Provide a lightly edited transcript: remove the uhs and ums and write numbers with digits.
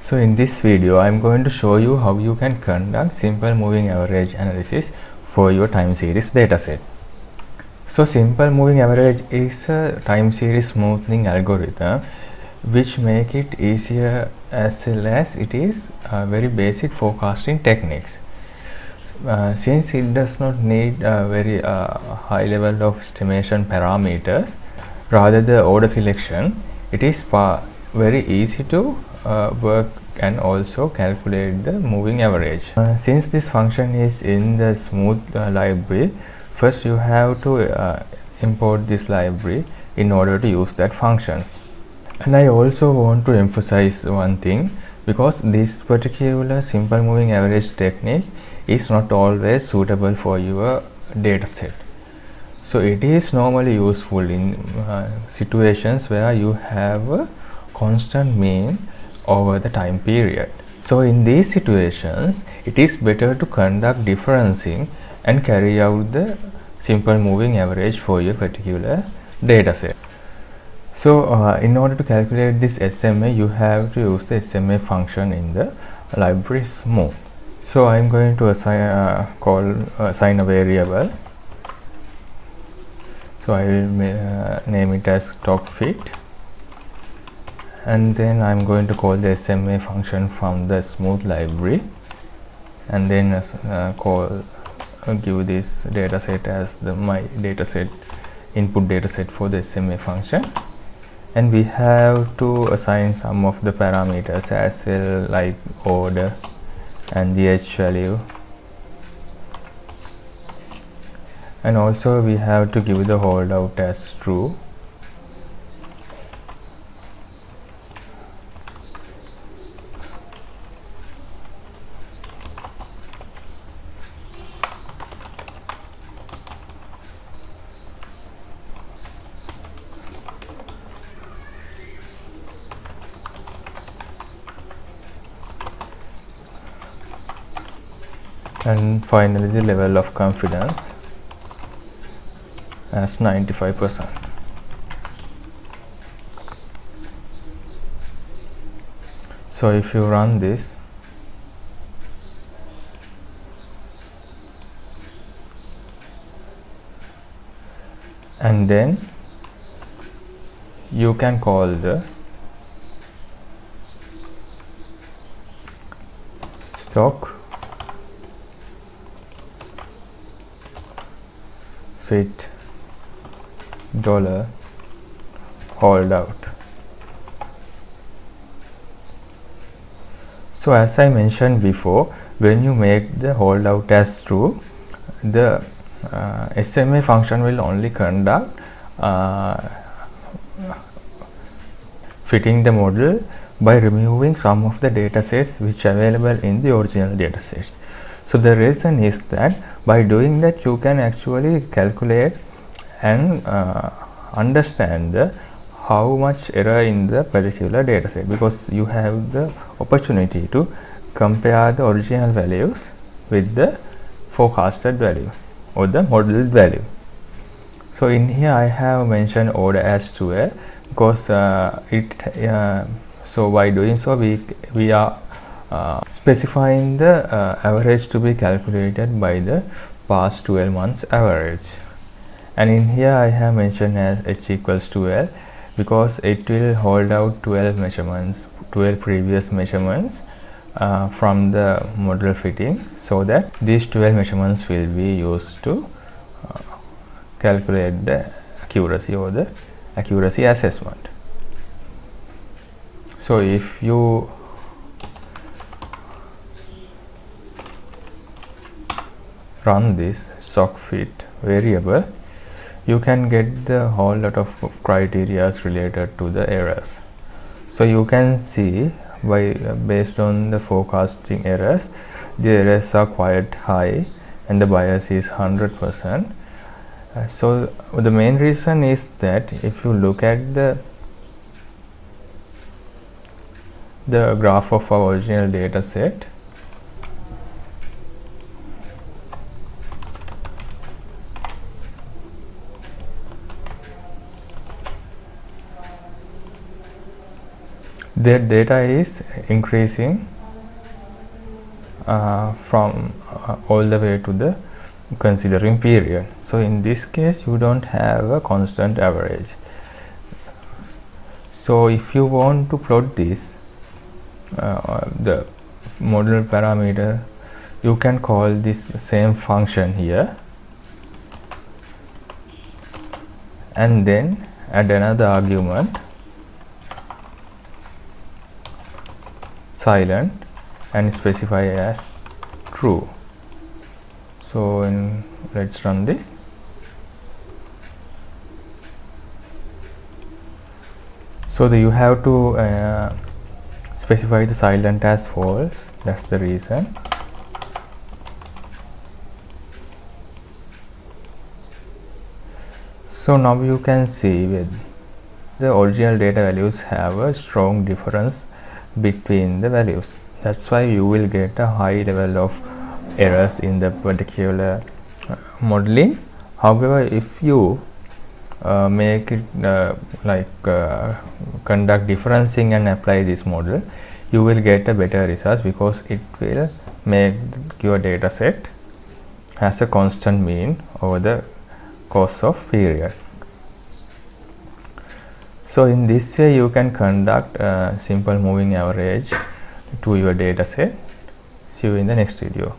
So in this video I am going to show you how you can conduct simple moving average analysis for your time series dataset. So simple moving average is a time series smoothing algorithm which make it easier as well as it is very basic forecasting techniques. Since it does not need a very high level of estimation parameters, rather the order selection, it is very easy to work and also calculate the moving average. Since this function is in the smooth library, first you have to import this library in order to use that functions. And I also want to emphasize one thing, because this particular simple moving average technique is not always suitable for your dataset. So it is normally useful in situations where you have a constant mean over the time period. So in these situations, it is better to conduct differencing and carry out the simple moving average for your particular dataset. So in order to calculate this SMA, you have to use the SMA function in the library smooth. So I am going to assign a variable. So I will name it as stock fit, and then I am going to call the SMA function from the smooth library, and then give this dataset as my dataset input dataset for the SMA function, and we have to assign some of the parameters as well, like order and the h value, and also we have to give the holdout as true. And finally the level of confidence as 95%. So if you run this, and then you can call the stock fit dollar holdout. So as I mentioned before, when you make the holdout as true, the SMA function will only conduct fitting the model by removing some of the datasets which are available in the original datasets. So the reason is that by doing that you can actually calculate and understand how much error in the particular dataset, because you have the opportunity to compare the original values with the forecasted value or the modeled value. So in here I have mentioned order as 12 because so by doing so we are specifying the average to be calculated by the past 12 months average, and in here I have mentioned as h equals 12 because it will hold out 12 measurements, 12 previous measurements from the model fitting, so that these 12 measurements will be used to calculate the accuracy or the accuracy assessment. So if you run this stock fit variable, you can get the whole lot of criteria related to the errors. So you can see based on the forecasting errors, the errors are quite high and the bias is 100%. So the main reason is that if you look at the graph of our original data set, their data is increasing from all the way to the considering period. So in this case you don't have a constant average. So if you want to plot this the model parameter, you can call this same function here and then add another argument silent and specify as true. So let's run this. So you have to specify the silent as false, that's the reason. So now you can see with the original data values have a strong difference between the values. That's why you will get a high level of errors in the particular modeling. However, if you make it conduct differencing and apply this model, you will get a better results because it will make your data set as a constant mean over the course of period. So in this way you can conduct a simple moving average to your data set. See you in the next video.